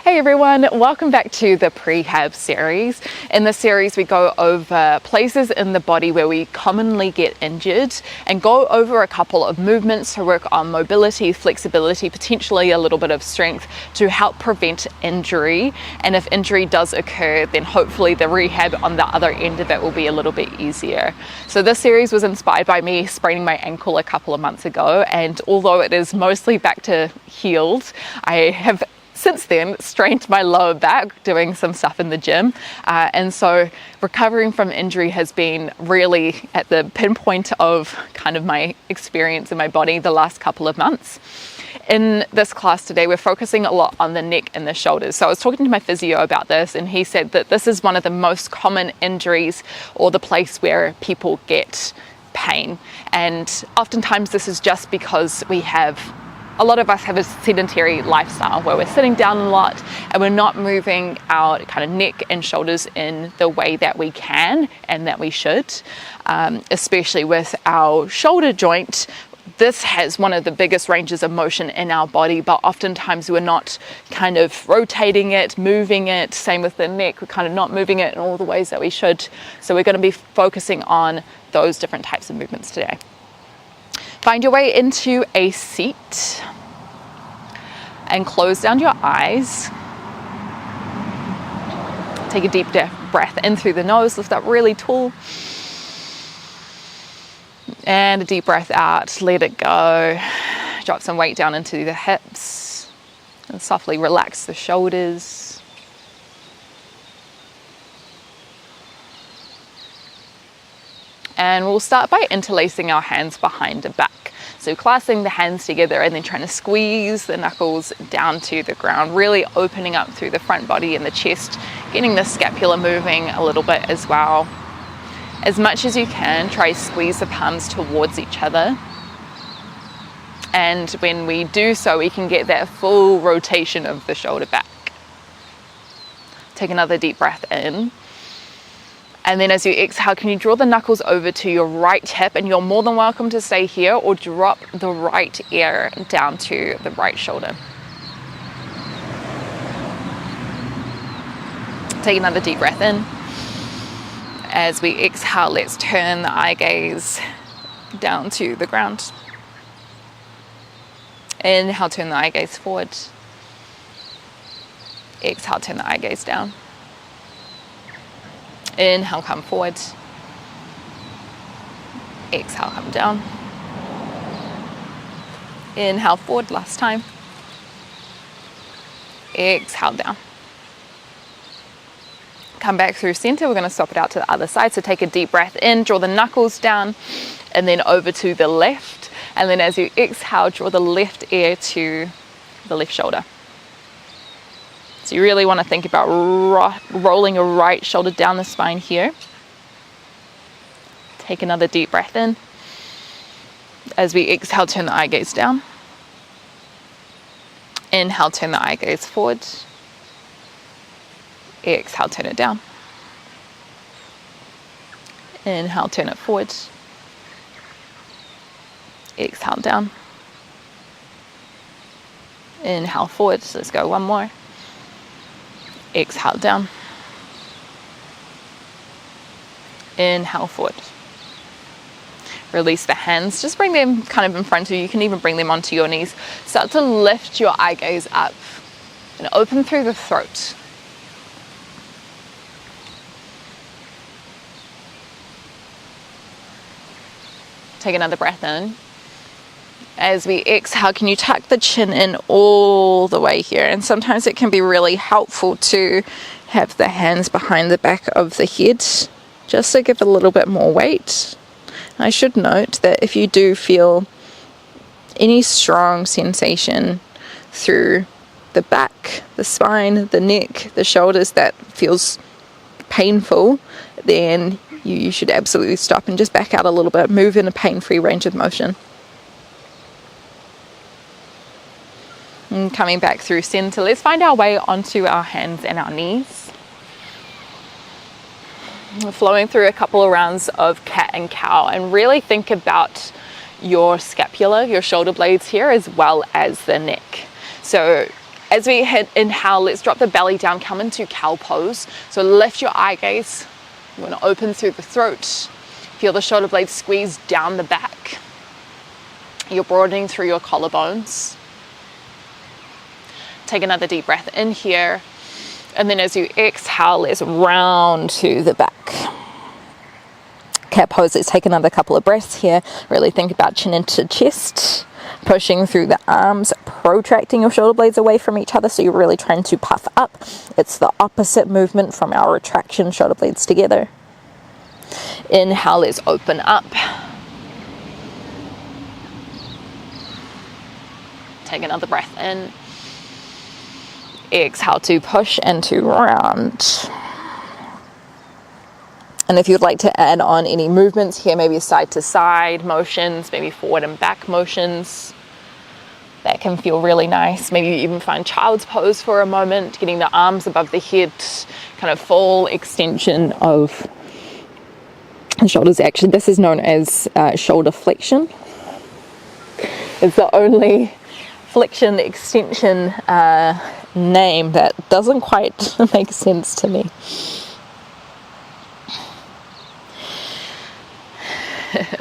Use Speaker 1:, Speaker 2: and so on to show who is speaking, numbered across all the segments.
Speaker 1: Hey everyone, welcome back to the Prehab series. In this series we go over places in the body where we commonly get injured and go over a couple of movements to work on mobility, flexibility, potentially a little bit of strength to help prevent injury. And if injury does occur, then hopefully the rehab on the other end of it will be a little bit easier. So this series was inspired by me spraining my ankle a couple of months ago, and although it is mostly back to healed, I have since then strained my lower back doing some stuff in the gym, and so recovering from injury has been really at the pinpoint of kind of my experience in my body the last couple of months. In this class today we're focusing a lot on the neck and the shoulders. So I was talking to my physio about this, and he said that this is one of the most common injuries, or the place where people get pain, and oftentimes this is just because a lot of us have a sedentary lifestyle where we're sitting down a lot and we're not moving our kind of neck and shoulders in the way that we can and that we should, especially with our shoulder joint. This has one of the biggest ranges of motion in our body, but oftentimes we're not kind of rotating it, moving it. Same with the neck, we're kind of not moving it in all the ways that we should. So we're going to be focusing on those different types of movements today. Find your way into a seat and close down your eyes. Take a deep breath in through the nose, lift up really tall. And a deep breath out, let it go. Drop some weight down into the hips and softly relax the shoulders. And we'll start by interlacing our hands behind the back. So clasping the hands together and then trying to squeeze the knuckles down to the ground, really opening up through the front body and the chest, getting the scapula moving a little bit as well. As much as you can, try to squeeze the palms towards each other. And when we do so, we can get that full rotation of the shoulder back. Take another deep breath in. And then as you exhale, can you draw the knuckles over to your right hip, and you're more than welcome to stay here or drop the right ear down to the right shoulder. Take another deep breath in. As we exhale, let's turn the eye gaze down to the ground. Inhale, turn the eye gaze forward. Exhale, turn the eye gaze down. Inhale, come forward. Exhale, come down. Inhale, forward, last time. Exhale, down. Come back through center. We're going to swap it out to the other side. So take a deep breath in, draw the knuckles down, and then over to the left. And then as you exhale, draw the left ear to the left shoulder. So you really want to think about rolling your right shoulder down the spine here. Take another deep breath in. As we exhale, turn the eye gaze down. Inhale, turn the eye gaze forward. Exhale, turn it down. Inhale, turn it forward. Exhale, down. Inhale, forward. So let's go one more. Exhale, down. Inhale, forward. Release the hands. Just bring them kind of in front of you. You can even bring them onto your knees. Start to lift your eye gaze up and open through the throat. Take another breath in. As we exhale, can you tuck the chin in all the way here? And sometimes it can be really helpful to have the hands behind the back of the head, just to give a little bit more weight. I should note that if you do feel any strong sensation through the back, the spine, the neck, the shoulders that feels painful, then you should absolutely stop and just back out a little bit, move in a pain-free range of motion. And coming back through center, let's find our way onto our hands and our knees. We're flowing through a couple of rounds of cat and cow, and really think about your scapula, your shoulder blades here, as well as the neck. So As we inhale, let's drop the belly down, come into cow pose. So lift your eye gaze. You want to open through the throat. Feel the shoulder blades squeeze down the back. You're broadening through your collarbones. Take another deep breath in here. And then as you exhale, let's round to the back. Cat pose, let's take another couple of breaths here. Really think about chin into chest. Pushing through the arms, protracting your shoulder blades away from each other, so you're really trying to puff up. It's the opposite movement from our retraction, shoulder blades together. Inhale, let's open up. Take another breath in. Exhale to push and to round. And if you'd like to add on any movements here, maybe side to side motions, maybe forward and back motions, that can feel really nice. Maybe you even find child's pose for a moment, getting the arms above the head, kind of full extension of the shoulders. Actually, this is known as shoulder flexion. It's the only flexion extension name that doesn't quite make sense to me.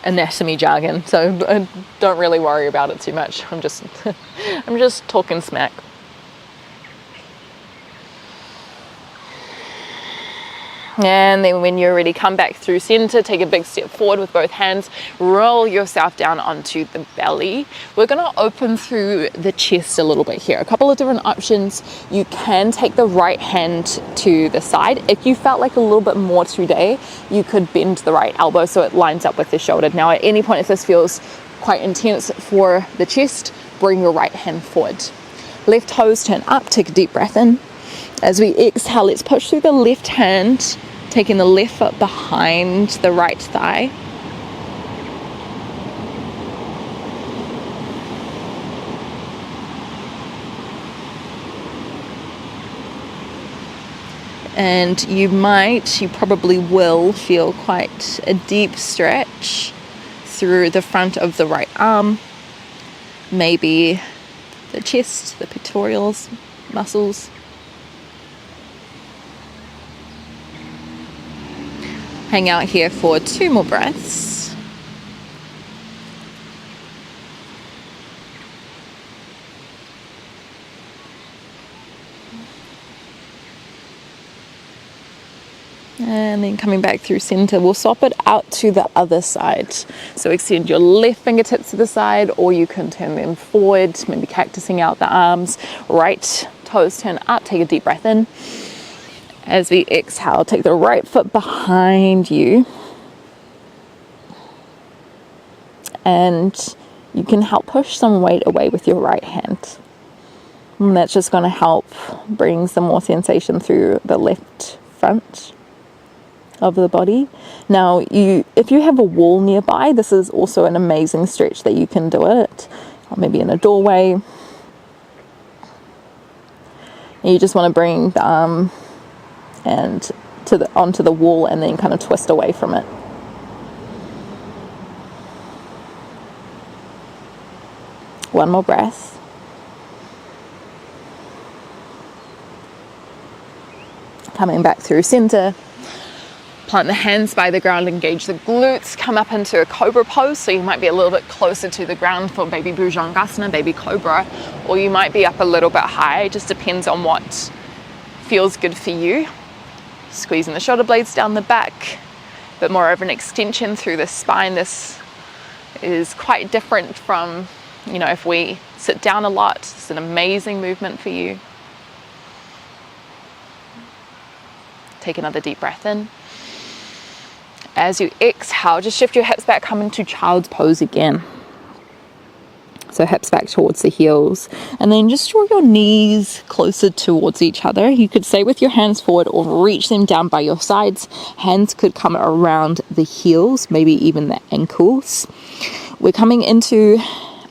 Speaker 1: Anatomy jargon, so don't really worry about it too much. I'm just talking smack. And then when you're ready, come back through center, take a big step forward with both hands, roll yourself down onto the belly. We're going to open through the chest a little bit here. A couple of different options. You can take the right hand to the side. If you felt like a little bit more today, you could bend the right elbow so it lines up with the shoulder. Now, at any point, if this feels quite intense for the chest, bring your right hand forward. Left toes turn up, take a deep breath in. As we exhale, let's push through the left hand, taking the left foot behind the right thigh. And you probably will feel quite a deep stretch through the front of the right arm, maybe the chest, the pectorals, muscles. Hang out here for 2 more breaths. And then coming back through center, we'll swap it out to the other side. So extend your left fingertips to the side, or you can turn them forward, maybe cactusing out the arms. Right toes turn up, take a deep breath in. As we exhale, take the right foot behind you. And you can help push some weight away with your right hand. And that's just going to help bring some more sensation through the left front of the body. Now, if you have a wall nearby, this is also an amazing stretch that you can do it. Or maybe in a doorway. And you just want to bring the arm and onto the wall and then kind of twist away from it. One more breath. Coming back through center. Plant the hands by the ground, engage the glutes, come up into a cobra pose. So you might be a little bit closer to the ground for baby bhujangasana, baby cobra, or you might be up a little bit high. It just depends on what feels good for you. Squeezing the shoulder blades down the back, but more of an extension through the spine. This is quite different from, if we sit down a lot. It's an amazing movement for you. Take another deep breath in. As you exhale, just shift your hips back, come into child's pose again. So hips back towards the heels, and then just draw your knees closer towards each other. You could stay with your hands forward or reach them down by your sides. Hands could come around the heels, maybe even the ankles. We're coming into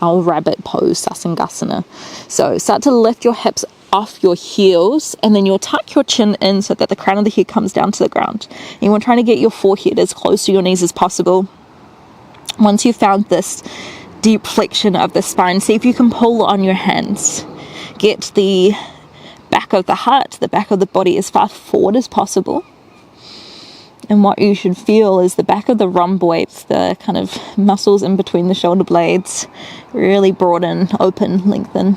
Speaker 1: our rabbit pose, Sasangasana. So start to lift your hips off your heels, and then you'll tuck your chin in so that the crown of the head comes down to the ground. And you want to try to get your forehead as close to your knees as possible. Once you've found this deep flexion of the spine, see if you can pull on your hands.
Speaker 2: get the back of the heart, the back of the body as far forward as possible. And what you should feel is the back of the rhomboids, the kind of muscles in between the shoulder blades, really broaden, open, lengthen.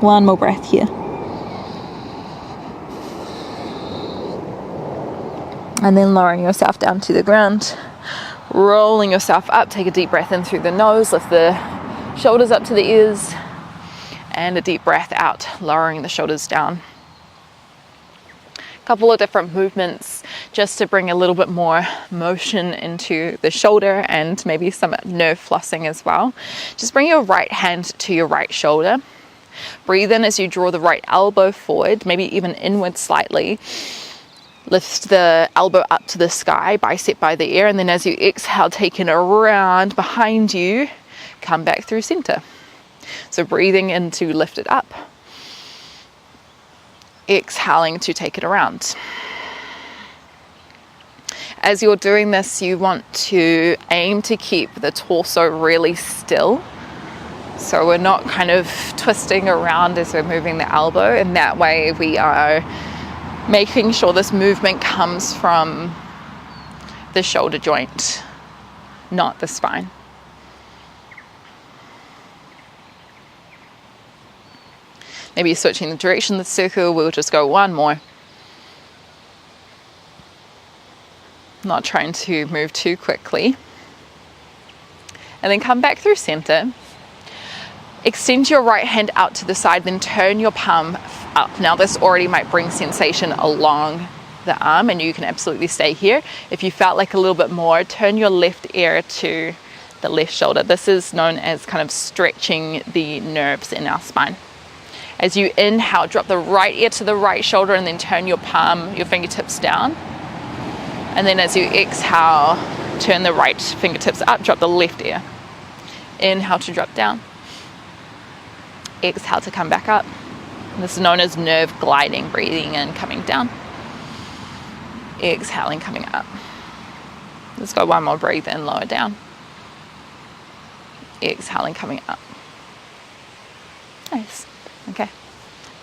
Speaker 2: One more breath here. And then lowering yourself down to the ground, rolling yourself up. Take a deep breath in through the nose, lift the shoulders up to the ears, and a deep breath out, lowering the shoulders down. A couple of different movements just to bring a little bit more motion into the shoulder and maybe some nerve flossing as well. Just bring your right hand to your right shoulder. Breathe in as you draw the right elbow forward, maybe even inward slightly. Lift the elbow up to the sky, bicep by the ear, and then as you exhale, take it around behind you, come back through center. So breathing in to lift it up, exhaling to take it around. As you're doing this, you want to aim to keep the torso really still. So we're not kind of twisting around as we're moving the elbow, and that way we are making sure this movement comes from the shoulder joint, not the spine. Maybe switching the direction of the circle, we'll just go one more. Not trying to move too quickly. And then come back through center. Extend your right hand out to the side, then turn your palm up. Now this already might bring sensation along the arm, and you can absolutely stay here. If you felt like a little bit more, turn your left ear to the left shoulder. This is known as kind of stretching the nerves in our spine. As you inhale, drop the right ear to the right shoulder and then turn your palm, your fingertips down. And then as you exhale, turn the right fingertips up, drop the left ear. Inhale to drop down. Exhale to come back up. This is known as nerve gliding, breathing in, coming down. Exhaling, coming up. Let's go one more, breathe in, lower down. Exhaling, coming up. Nice. Okay.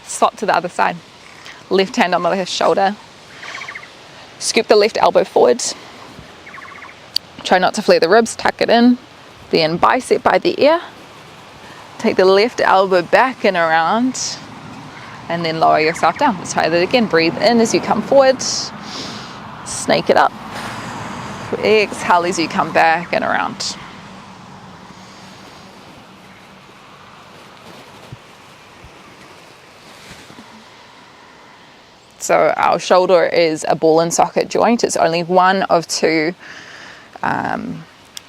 Speaker 2: Swap to the other side. Left hand on the left shoulder. Scoop the left elbow forward. Try not to flare the ribs, tuck it in. Then bicep by the ear. Take the left elbow back and around, and then lower yourself down. Let's try that again. Breathe in as you come forward. Snake it up. Exhale as you come back and around. So our shoulder is a ball and socket joint. It's only one of two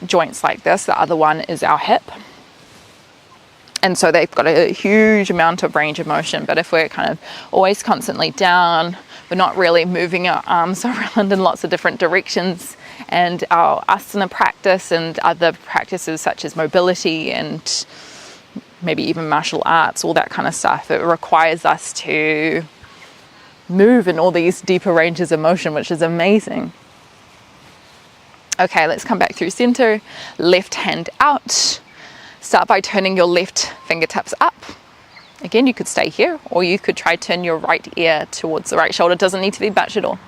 Speaker 2: joints like this. The other one is our hip. And so they've got a huge amount of range of motion. But if we're kind of always constantly down, we're not really moving our arms around in lots of different directions. And our asana practice and other practices such as mobility and maybe even martial arts, all that kind of stuff, it requires us to move in all these deeper ranges of motion, which is amazing. Okay, let's come back through center. Left hand out. Start by turning your left fingertips up. Again, you could stay here, or you could try turn your right ear towards the right shoulder. It doesn't need to be much at all.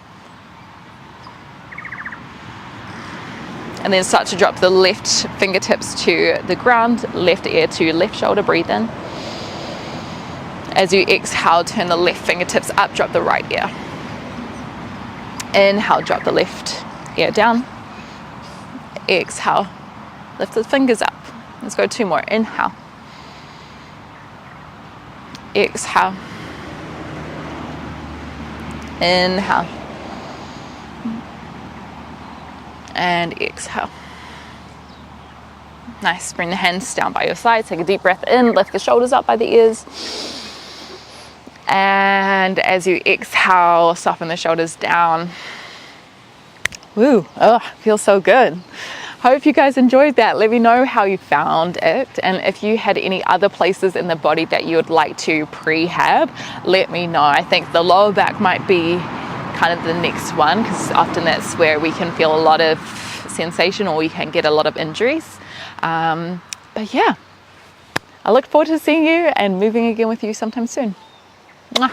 Speaker 2: And then start to drop the left fingertips to the ground, left ear to left shoulder. Breathe in. As you exhale, turn the left fingertips up, drop the right ear. Inhale, drop the left ear down. Exhale, lift the fingers up. Let's go two more. Inhale. Exhale. Inhale. And exhale. Nice. Bring the hands down by your sides. Take a deep breath in. Lift the shoulders up by the ears. And as you exhale, soften the shoulders down. Woo. Oh, feels so good. Hope you guys enjoyed that. Let me know how you found it, and if you had any other places in the body that you would like to prehab, let me know. I think the lower back might be kind of the next one, because often that's where we can feel a lot of
Speaker 1: sensation, or you can get a lot of injuries. But yeah, I look forward to seeing you and moving again with you sometime soon. Mwah.